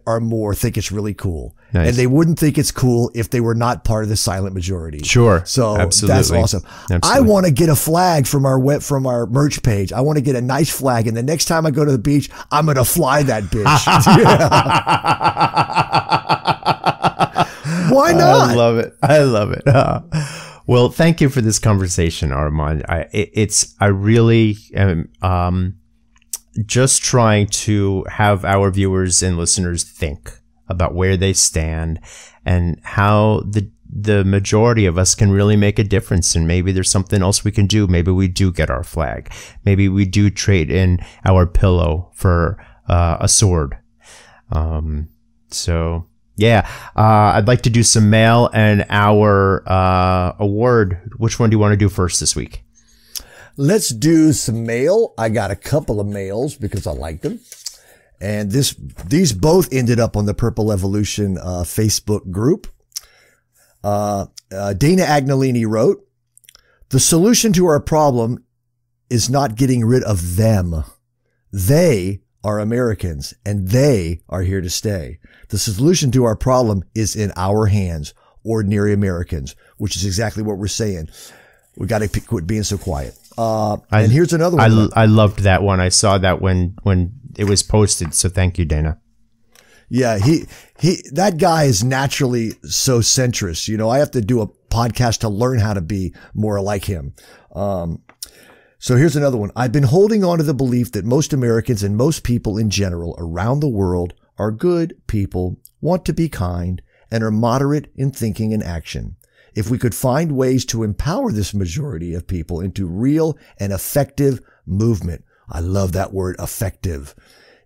or more think it's really cool. Nice. And they wouldn't think it's cool if they were not part of the silent majority. Sure. So absolutely. That's awesome. Absolutely. I want to get a flag from our merch page. I want to get a nice flag. And the next time I go to the beach, I'm going to fly that bitch. Why not? I love it. I love it. Well, thank you for this conversation, Armand. I really am just trying to have our viewers and listeners think about where they stand and how the majority of us can really make a difference. And maybe there's something else we can do. Maybe we do get our flag. Maybe we do trade in our pillow for a sword. So yeah, I'd like to do some mail and our award. Which one do you want to do first this week? Let's do some mail. I got a couple of mails because I like them. And these both ended up on the Purple Evolution Facebook group. Dana Agnolini wrote, "The solution to our problem is not getting rid of them. They are Americans and they are here to stay. The solution to our problem is in our hands, ordinary Americans," which is exactly what we're saying. We got to quit being so quiet. And here's another one. I loved that one. I saw that when it was posted. So thank you, Dana. Yeah, that guy is naturally so centrist. You know, I have to do a podcast to learn how to be more like him. So here's another one. "I've been holding on to the belief that most Americans and most people in general around the world are good people, want to be kind, and are moderate in thinking and action. If we could find ways to empower this majority of people into real and effective movement." I love that word, effective.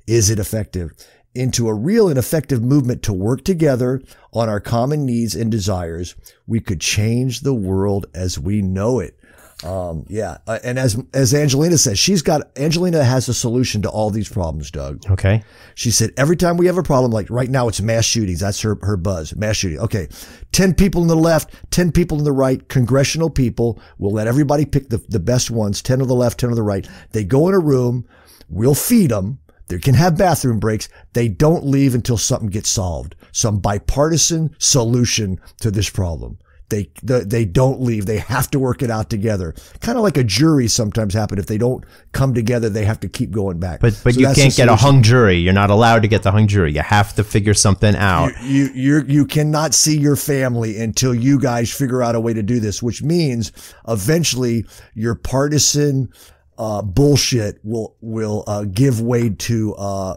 Is it effective? "Into a real and effective movement to work together on our common needs and desires, we could change the world as we know it." And as Angelina says, Angelina has a solution to all these problems, Doug. Okay. She said, every time we have a problem, like right now it's mass shootings. That's her buzz, mass shooting. Okay. 10 people on the left, 10 people on the right, congressional people. We'll let everybody pick the best ones, 10 on the left, 10 on the right. They go in a room. We'll feed them. They can have bathroom breaks. They don't leave until something gets solved. Some bipartisan solution to this problem. They don't leave. They have to work it out together. Kind of like a jury sometimes happen. If they don't come together, they have to keep going back. But so you can't get a hung jury. You're not allowed to get the hung jury. You have to figure something out. You cannot see your family until you guys figure out a way to do this, which means eventually your partisan bullshit will give way to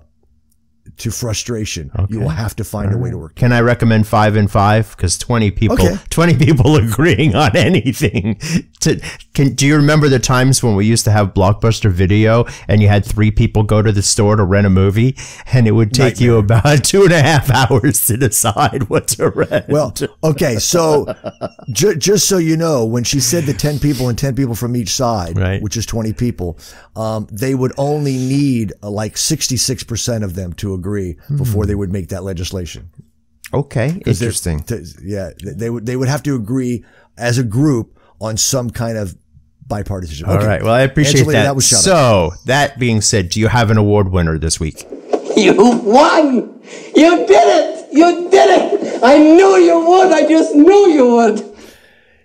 frustration. Okay. You will have to find a way to work. Can I recommend 5 and 5? Because 20 people agreeing on anything. Do you remember the times when we used to have Blockbuster Video and you had 3 people go to the store to rent a movie and it would take you about 2.5 hours to decide what to rent? Well, okay. So just so you know, when she said the 10 people and 10 people from each side, right, which is 20 people, they would only need like 66% of them to agree before they would make that legislation. Okay, interesting. They would have to agree as a group on some kind of bipartisanship. All right. Well, I appreciate Angelina, that. So that being said, do you have an award winner this week? You won! You did it! You did it! I knew you would. I just knew you would.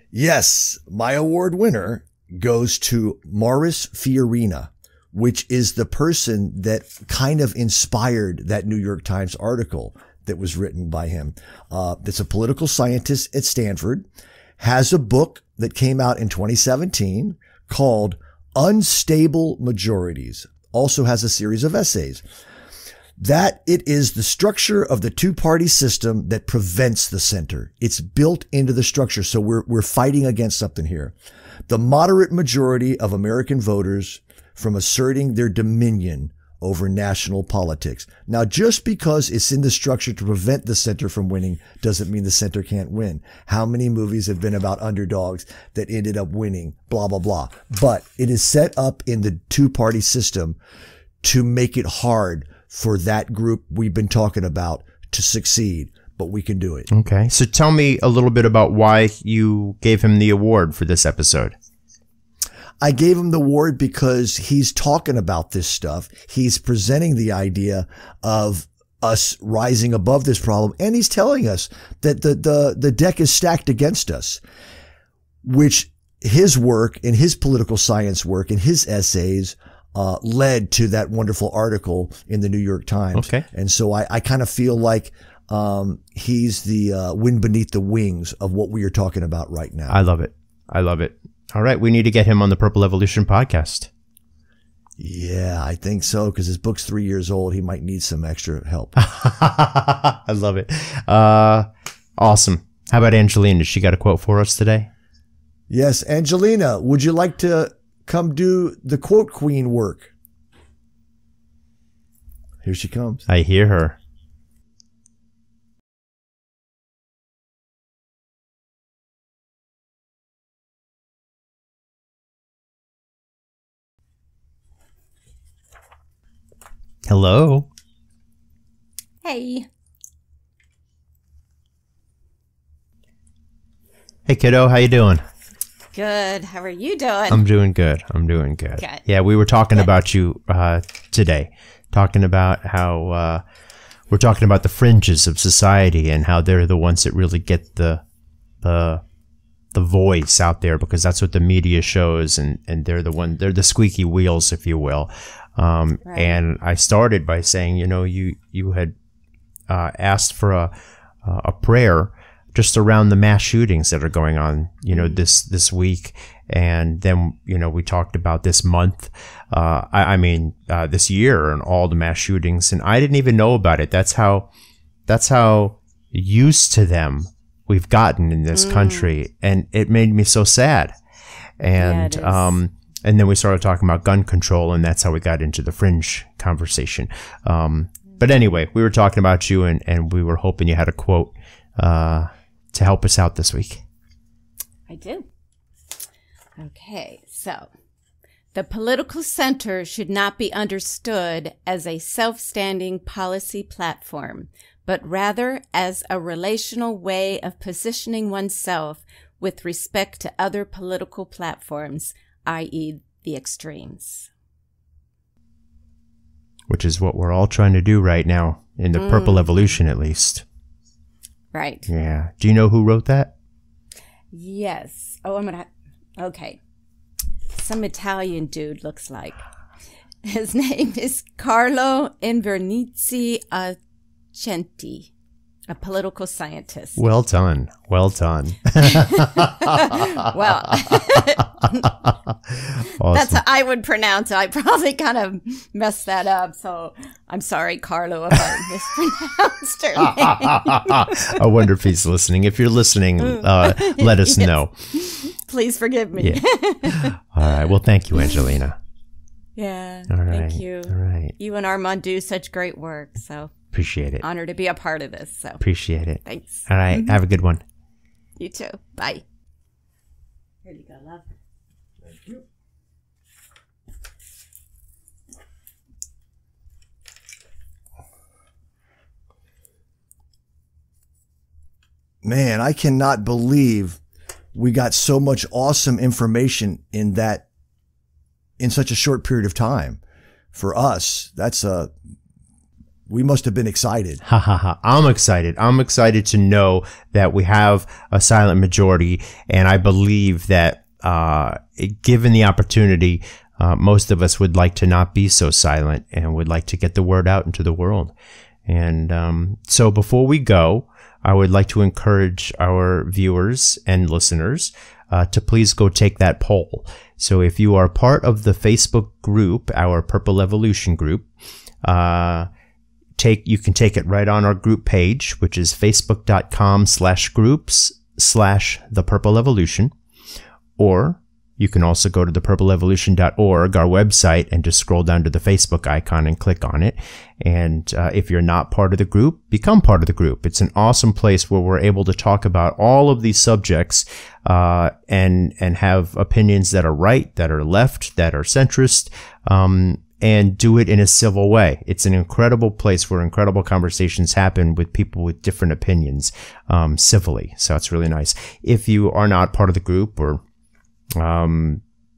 Yes, my award winner goes to Morris Fiorina, which is the person that kind of inspired that New York Times article that was written by him. That's a political scientist at Stanford, has a book that came out in 2017 called Unstable Majorities. Also has a series of essays. That it is the structure of the two-party system that prevents the center. It's built into the structure. So we're fighting against something here. The moderate majority of American voters from asserting their dominion over national politics. Now, just because it's in the structure to prevent the center from winning doesn't mean the center can't win. How many movies have been about underdogs that ended up winning, blah, blah, blah. But it is set up in the two-party system to make it hard for that group we've been talking about to succeed, but we can do it. Okay. So tell me a little bit about why you gave him the award for this episode. I gave him the award because he's talking about this stuff. He's presenting the idea of us rising above this problem. And he's telling us that the deck is stacked against us, which his work and his political science work and his essays led to that wonderful article in the New York Times. Okay. And so I kind of feel like he's the wind beneath the wings of what we are talking about right now. I love it. I love it. All right. We need to get him on the Purple Evolution podcast. Yeah, I think so. Because his book's 3 years old. He might need some extra help. I love it. Awesome. How about Angelina? She got a quote for us today? Yes. Angelina, would you like to come do the quote queen work? Here she comes. I hear her. Hello. Hey. Hey, kiddo. How you doing? Good. How are you doing? I'm doing good. Good. Yeah, we were talking about you today. Talking about how we're talking about the fringes of society and how they're the ones that really get the voice out there, because that's what the media shows, and they're the squeaky wheels, if you will. Right. And I started by saying, you had asked for a prayer just around the mass shootings that are going on, this week. And then, we talked about this month, this year, and all the mass shootings. And I didn't even know about it. That's how used to them we've gotten in this country. And it made me so sad. And, and then we started talking about gun control, and that's how we got into the fringe conversation. But anyway, we were talking about you, and we were hoping you had a quote to help us out this week. I do. Okay, so the political center should not be understood as a self-standing policy platform, but rather as a relational way of positioning oneself with respect to other political platforms, i.e. the extremes. Which is what we're all trying to do right now, in the purple evolution at least. Right. Yeah. Do you know who wrote that? Yes. Okay. Some Italian dude, looks like. His name is Carlo Invernizzi Accenti, a political scientist. Well done. Well done. Well, awesome. That's how I would pronounce it. I probably kind of messed that up, so I'm sorry, Carlo, if I mispronounced her name. I wonder if he's listening. If you're listening, let us know. Please forgive me. Yeah. All right. Well, thank you, Angelina. Yeah. All right. Thank you. All right. You and Armand do such great work, so appreciate it. Honored to be a part of this. So appreciate it. Thanks. All right. Have a good one. You too. Bye. Here you go, love. Thank you. Man, I cannot believe we got so much awesome information in such a short period of time. For us, we must have been excited. Ha ha ha. I'm excited. I'm excited to know that we have a silent majority. And I believe that, given the opportunity, most of us would like to not be so silent and would like to get the word out into the world. And, so before we go, I would like to encourage our viewers and listeners to please go take that poll. So if you are part of the Facebook group, our Purple Evolution group, you can take it right on our group page, which is facebook.com/groups/the Purple Evolution. Or you can also go to thepurpleevolution.org, our website, and just scroll down to the Facebook icon and click on it. And if you're not part of the group, become part of the group. It's an awesome place where we're able to talk about all of these subjects and have opinions that are right, that are left, that are centrist, and do it in a civil way. It's an incredible place where incredible conversations happen with people with different opinions civilly. So it's really nice. If you are not part of the group, or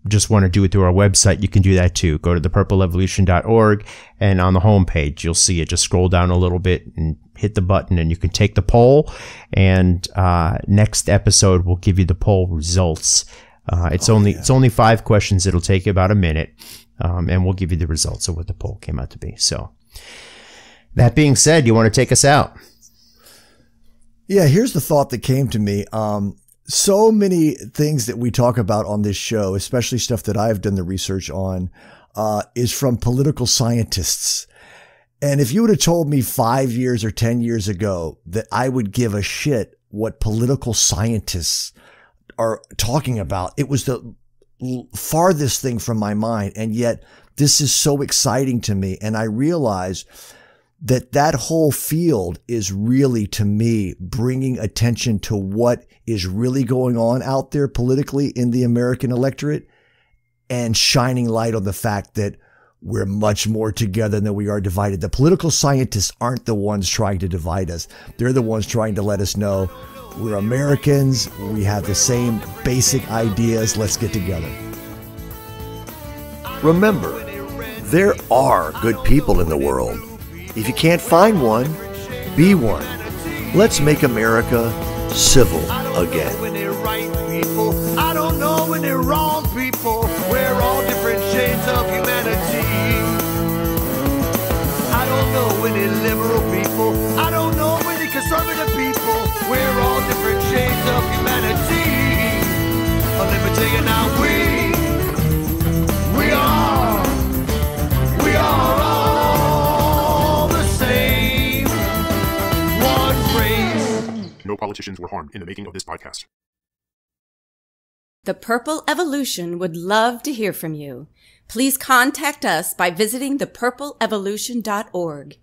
just want to do it through our website, you can do that too. Go to thepurpleevolution.org, and on the homepage, you'll see it. Just scroll down a little bit and hit the button, and you can take the poll. And next episode, we'll give you the poll results. It's only 5 questions. It'll take you about a minute, and we'll give you the results of what the poll came out to be. So, that being said, you want to take us out? Yeah, here's the thought that came to me. So many things that we talk about on this show, especially stuff that I've done the research on, is from political scientists. And if you would have told me 5 years or 10 years ago that I would give a shit what political scientists are talking about, it was the farthest thing from my mind. And yet this is so exciting to me. And I realize that whole field is really, to me, bringing attention to what is really going on out there politically in the American electorate, and shining light on the fact that we're much more together than we are divided. The political scientists aren't the ones trying to divide us. They're the ones trying to let us know we're Americans. We have the same basic ideas. Let's get together. Remember, there are good people in the world. If you can't find one, be one. Let's make America civil again. I don't know when they're wrong people. We're all different shades of humanity. I don't know when they're liberal people. I don't know when they're conservative people. We're all different shades of humanity. But let me tell you now, we are all the same. One race. No politicians were harmed in the making of this podcast. The Purple Evolution would love to hear from you. Please contact us by visiting thepurpleevolution.org.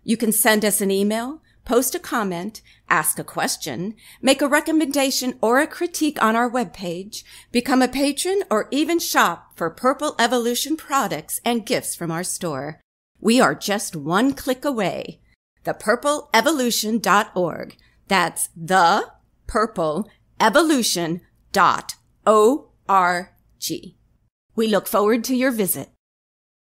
You can send us an email, post a comment, ask a question, make a recommendation or a critique on our webpage, become a patron, or even shop for Purple Evolution products and gifts from our store. We are just one click away. thepurpleevolution.org. That's thepurpleevolution.org. We look forward to your visit.